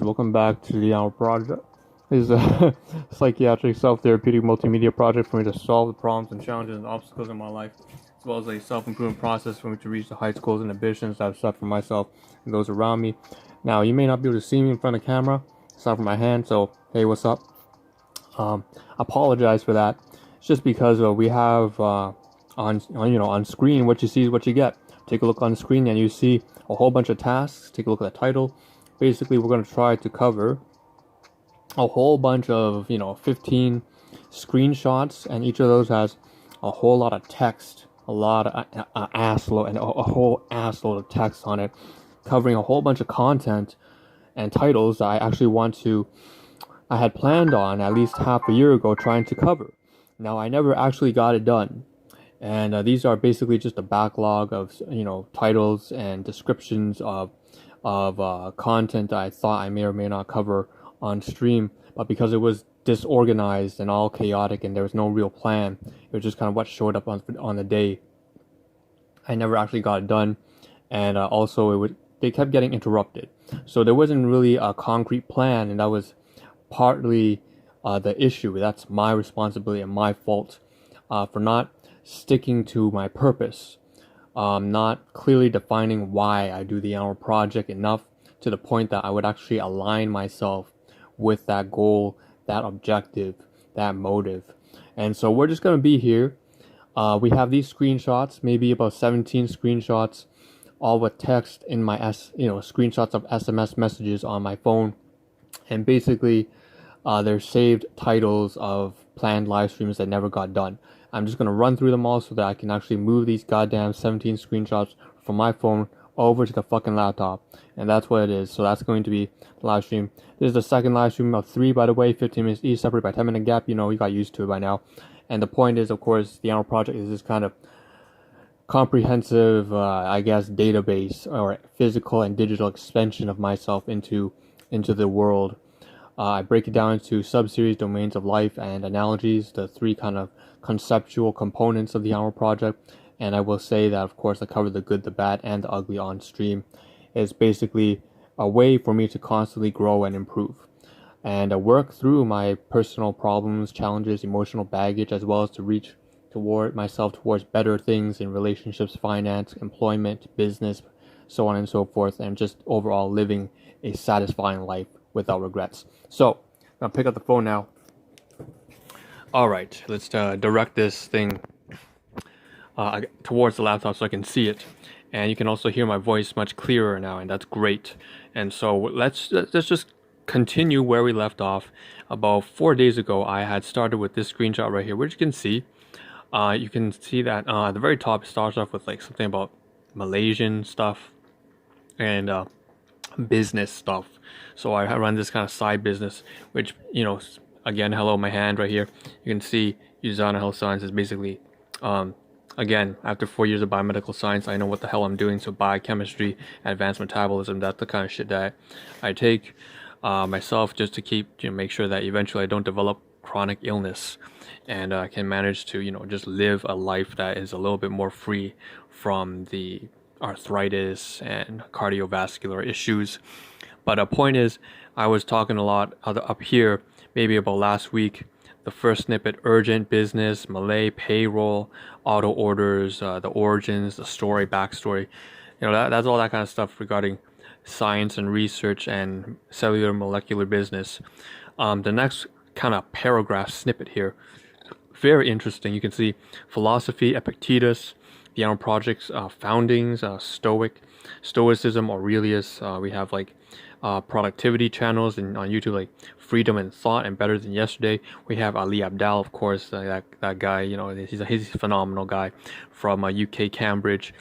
Welcome back to the Ahn Rho Project. This is a psychiatric self-therapeutic multimedia project for me to solve the problems and challenges and obstacles in my life, as well as a self-improvement process for me to reach the heights, goals, and ambitions that I've set for myself and those around me. Now, you may not be able to see me in front of the camera, aside from my hand, so hey, what's up? Apologize for that. It's just because we have on screen what you see is what you get. Take a look on the screen and you see a whole bunch of tasks. Take a look at the title. Basically, we're going to try to cover a whole bunch of 15 screenshots, and each of those has a whole lot of text, a lot of a whole assload of text on it, covering a whole bunch of content and titles that I had planned on at least half a year ago trying to cover. Now, I never actually got it done. And these are basically just a backlog of titles and descriptions of content that I thought I may or may not cover on stream, but because it was disorganized and all chaotic and there was no real plan, it was just kind of what showed up on the day. I never actually got it done, and also they kept getting interrupted, so there wasn't really a concrete plan, and that was partly the issue. That's my responsibility and my fault for not sticking to my purpose, not clearly defining why I do the Ahn Rho Project enough to the point that I would actually align myself with that goal, that objective, that motive. And so we're just going to be here. We have these screenshots, maybe about 17 screenshots, all with text in my screenshots of SMS messages on my phone. And basically, they're saved titles of planned live streams that never got done. I'm just going to run through them all so that I can actually move these goddamn 17 screenshots from my phone over to the fucking laptop. And that's what it is. So that's going to be the live stream. This is the second live stream of 3, by the way, 15 minutes each, separated by 10-minute gap. You got used to it by now. And the point is, of course, the Ahn Rho Project is this kind of comprehensive, database or physical and digital expansion of myself into the world. I break it down into sub-series domains of life and analogies, the 3 kind of conceptual components of the Ahn Rho Project. And I will say that, of course, I cover the good, the bad, and the ugly on stream. It's basically a way for me to constantly grow and improve and work through my personal problems, challenges, emotional baggage, as well as to reach towards better things in relationships, finance, employment, business, so on and so forth, and just overall living a satisfying life without regrets. So, I'm going to pick up the phone now. Alright, let's direct this thing towards the laptop so I can see it. And you can also hear my voice much clearer now, and that's great. And so let's just continue where we left off. About 4 days ago, I had started with this screenshot right here, which you can see. You can see that at the very top, it starts off with like something about Malaysian stuff and business stuff. So I run this kind of side business, which, again, hello, my hand right here. You can see Usana Health Sciences. Basically, again, after 4 years of biomedical science, I know what the hell I'm doing. So biochemistry, advanced metabolism, that's the kind of shit that I take myself just to make sure that eventually I don't develop chronic illness and can manage to, just live a life that is a little bit more free from the arthritis and cardiovascular issues. But the point is, I was talking a lot up here, maybe about last week. The first snippet: urgent, business, Malay, payroll, auto orders, the origins, the story, backstory. That's all that kind of stuff regarding science and research and cellular molecular business. The next kind of paragraph snippet here, very interesting. You can see philosophy, Epictetus, the Ahn Rho Project's foundings, Stoicism, Aurelius. We have like productivity channels on YouTube, like Freedom and Thought and Better Than Yesterday. We have Ali Abdaal, of course, that guy. He's a phenomenal guy from UK Cambridge,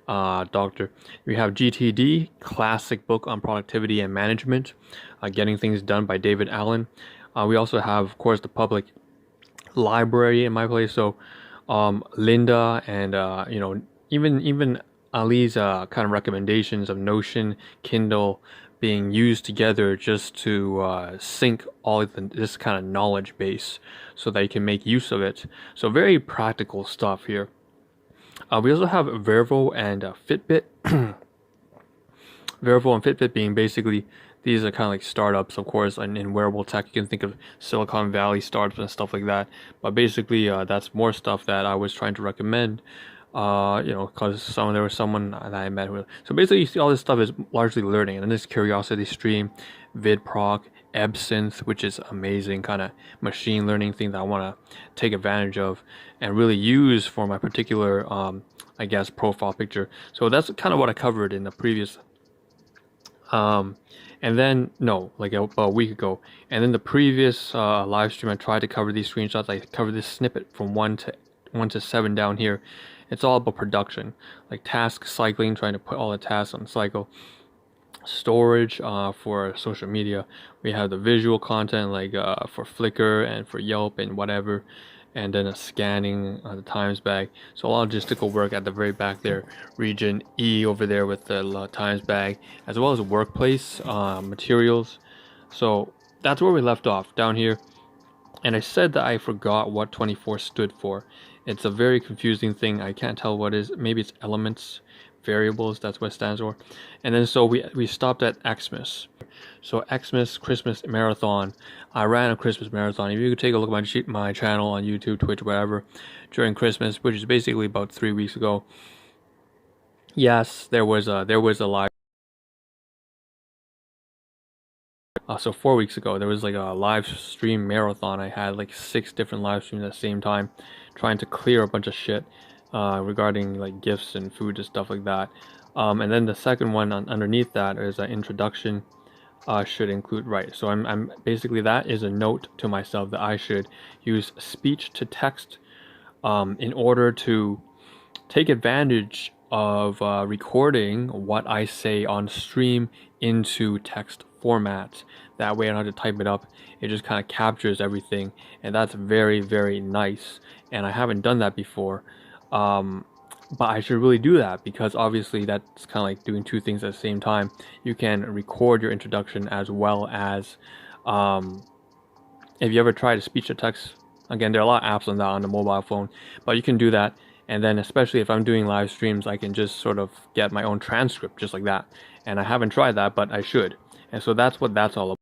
doctor. We have GTD, classic book on productivity and management, Getting Things Done by David Allen. We also have, of course, the public library in my place. So Linda and even Ali's kind of recommendations of Notion, Kindle being used together just to sync all of this kind of knowledge base so that you can make use of it. So very practical stuff here. We also have Vervo and Fitbit. Vervo and Fitbit being basically these are kind of like startups, of course, and in wearable tech. You can think of Silicon Valley startups and stuff like that. But basically, that's more stuff that I was trying to recommend. Because there was someone that I met with. So basically, you see all this stuff is largely learning, and then this Curiosity Stream, VidProc, Absinthe, which is amazing kind of machine learning thing that I want to take advantage of and really use for my particular, I guess, profile picture. So that's kind of what I covered in the previous, and then no, like a week ago, and then the previous live stream, I tried to cover these screenshots. I covered this snippet from 1 to 7 down here. It's all about production, like task cycling, trying to put all the tasks on cycle. Storage for social media. We have the visual content like for Flickr and for Yelp and whatever, and then a scanning the times bag. So a lot of logistical work at the very back there. Region E over there with the times bag, as well as workplace materials. So that's where we left off down here. And I said that I forgot what 24 stood for. It's a very confusing thing. I can't tell what it is. Maybe it's elements, variables. That's what it stands for. And then so we stopped at Xmas. So Xmas Christmas marathon. I ran a Christmas marathon. If you could take a look at my channel on YouTube, Twitch, whatever, during Christmas, which is basically about 3 weeks ago. Yes, there was a live. So 4 weeks ago, there was like a live stream marathon. I had like 6 different live streams at the same time, trying to clear a bunch of shit regarding like gifts and food and stuff like that. And then the second one underneath that is an introduction. Should include, right? So I'm basically, that is a note to myself that I should use speech to text in order to take advantage of recording what I say on stream into text format. That way I don't have to type it up. It just kind of captures everything, and that's very, very nice. And I haven't done that before. But I should really do that, because obviously that's kind of like doing two things at the same time. You can record your introduction as well as, if you ever try to speech to text, again, there are a lot of apps on that on the mobile phone, but you can do that. And then especially if I'm doing live streams, I can just sort of get my own transcript just like that. And I haven't tried that, but I should. And so that's what that's all about.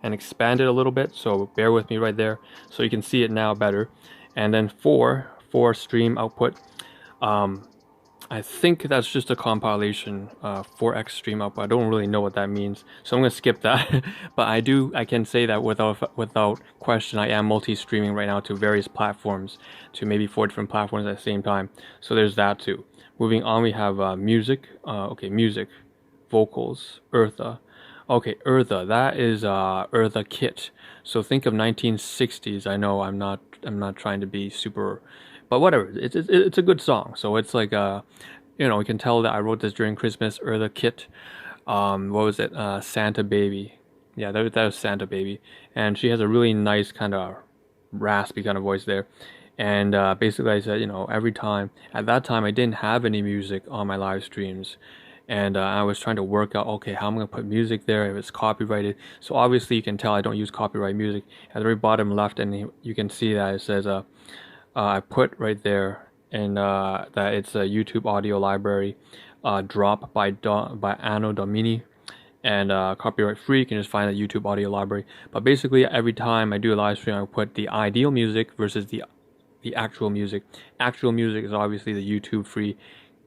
And expand it a little bit, so bear with me right there, so you can see it now better. And then for stream output, I think that's just a compilation for X stream output. I don't really know what that means, so I'm gonna skip that. But I can say that without question, I am multi-streaming right now to various platforms, to maybe 4 different platforms at the same time. So there's that too. Moving on, we have music. Okay, music, vocals, Eartha. Okay, Eartha. That is Eartha Kitt. So think of 1960s. I know I'm not trying to be super, but whatever. It's a good song. So it's like you can tell that I wrote this during Christmas. Eartha Kitt. What was it? Santa Baby. Yeah, that was Santa Baby. And she has a really nice kind of raspy kind of voice there. And basically I said, every time, at that time I didn't have any music on my live streams. And I was trying to work out, okay, how I'm going to put music there if it's copyrighted. So obviously you can tell I don't use copyright music. At the very bottom left, and you can see that it says, I put right there, and that it's a YouTube audio library, drop by Anno Domini, and copyright free. You can just find the YouTube audio library. But basically every time I do a live stream, I put the ideal music versus the actual music. Actual music is obviously the YouTube free,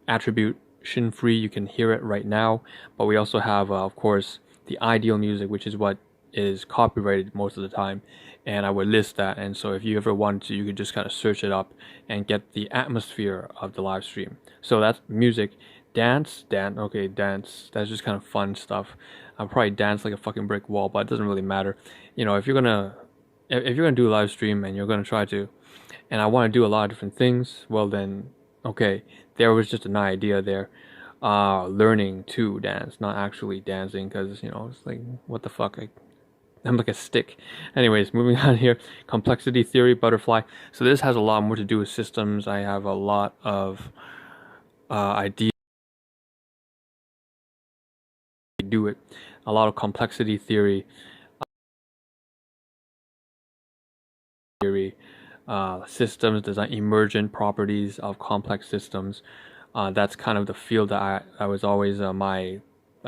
attribution free. You can hear it right now. But we also have, of course, the ideal music, which is what is copyrighted most of the time. And I would list that. And so if you ever wanted to, you could just kind of search it up and get the atmosphere of the live stream. So that's music. Dance. That's just kind of fun stuff. I'll probably dance like a fucking brick wall, but it doesn't really matter. If you're gonna do a live stream and you're gonna try to, and I want to do a lot of different things, well then, okay, there was just an idea there. Learning to dance, not actually dancing, because it's like, what the fuck, I'm like a stick. Anyways, moving on here. Complexity theory, butterfly. So this has a lot more to do with systems. I have a lot of ideas. Do it. A lot of complexity theory. Systems design, emergent properties of complex systems. That's kind of the field that I was always I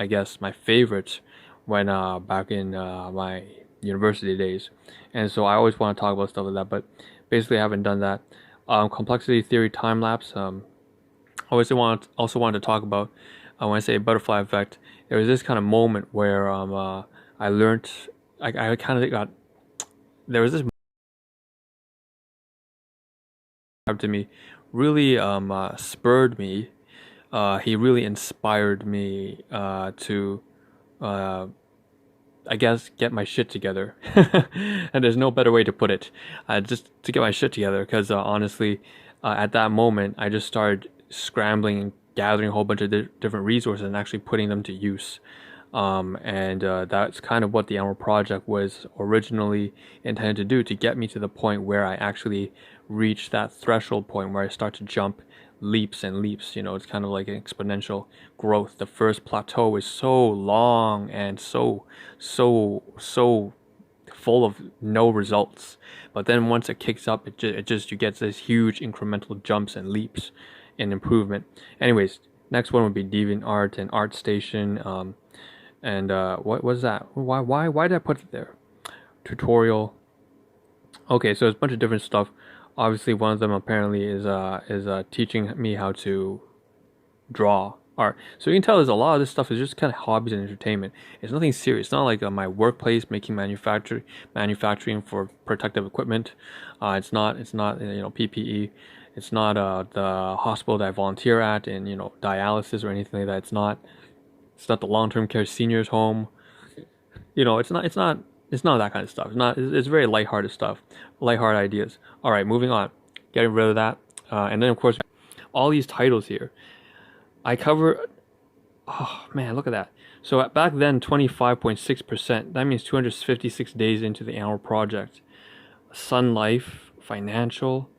guess my favorite when back in my university days, and so I always want to talk about stuff like that. But basically, I haven't done that. Complexity theory time lapse. I also wanted to talk about when I say butterfly effect. There was this kind of moment where I learned. I kind of got there was this to me really spurred me. He really inspired me to, uh, I guess, get my shit together. And there's no better way to put it. Just to get my shit together, because honestly, at that moment, I just started scrambling and gathering a whole bunch of different resources and actually putting them to use. And that's kind of what the Ahn Rho Project was originally intended to do, to get me to the point where I actually reach that threshold point where I start to jump leaps and leaps. It's kind of like an exponential growth. The first plateau is so long and so full of no results, but then once it kicks up, you get this huge incremental jumps and leaps in improvement. Anyways, next one would be DeviantArt and ArtStation. And what was that? Why did I put it there? Tutorial. Okay, so it's a bunch of different stuff. Obviously, one of them apparently is teaching me how to draw art. So you can tell there's a lot of this stuff is just kind of hobbies and entertainment. It's nothing serious. It's not like my workplace making manufacturing for protective equipment. It's not PPE. It's not the hospital that I volunteer at and dialysis or anything like that. It's not the long-term care seniors home. It's not that kind of stuff. It's very lighthearted stuff, lighthearted ideas. All right, moving on, getting rid of that, and then of course, all these titles here. I cover. Oh man, look at that. So back then, 25.6%. That means 256 days into the Ahn Rho Project. Sun Life, financial,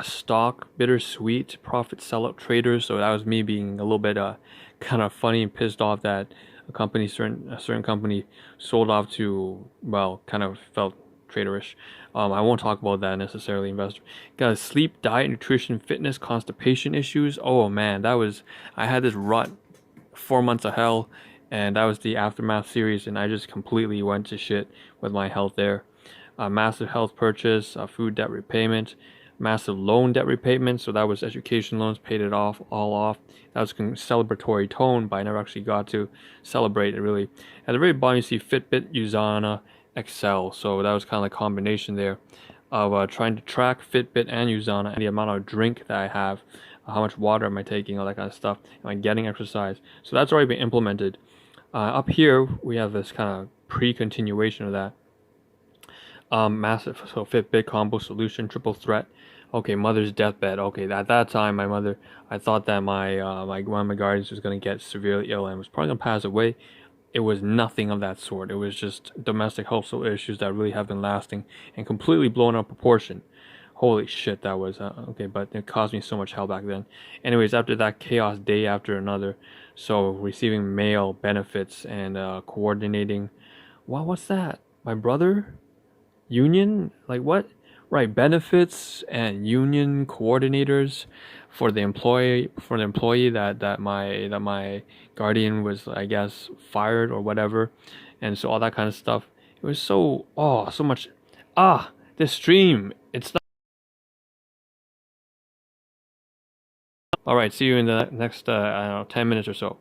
stock, bittersweet, profit sellout traders. So that was me being a little bit kind of funny and pissed off that a certain company sold off to, well, kind of felt traderish. I won't talk about that necessarily, investor. Got sleep, diet, nutrition, fitness, constipation issues. Oh man, I had this rut, 4 months of hell, and that was the aftermath series, and I just completely went to shit with my health there. Massive health purchase, food debt repayment, massive loan debt repayment. So that was education loans, paid it all off. That was celebratory tone, but I never actually got to celebrate it really. At the very bottom, you see Fitbit, Usana, Excel. So that was kind of like a combination there of trying to track Fitbit and Usana and the amount of drink that I have, how much water am I taking, all that kind of stuff. Am I getting exercise? So that's already been implemented. Up here, we have this kind of pre-continuation of that. Massive. So Fitbit combo solution, triple threat. Okay, mother's deathbed. Okay, at that time, my mother, I thought that one of my guardians was gonna get severely ill and was probably gonna pass away. It was nothing of that sort. It was just domestic household issues that really have been lasting and completely blown out of proportion. Holy shit, that was okay, but it caused me so much hell back then. Anyways, after that chaos, day after another. So receiving mail benefits and coordinating. What's that? My brother? Union? Like what? Right, benefits and union coordinators for the employee that my guardian was, I guess, fired or whatever, and so all that kind of stuff. It was so much. This stream. It's not. All right. See you in the next I don't know, 10 minutes or so.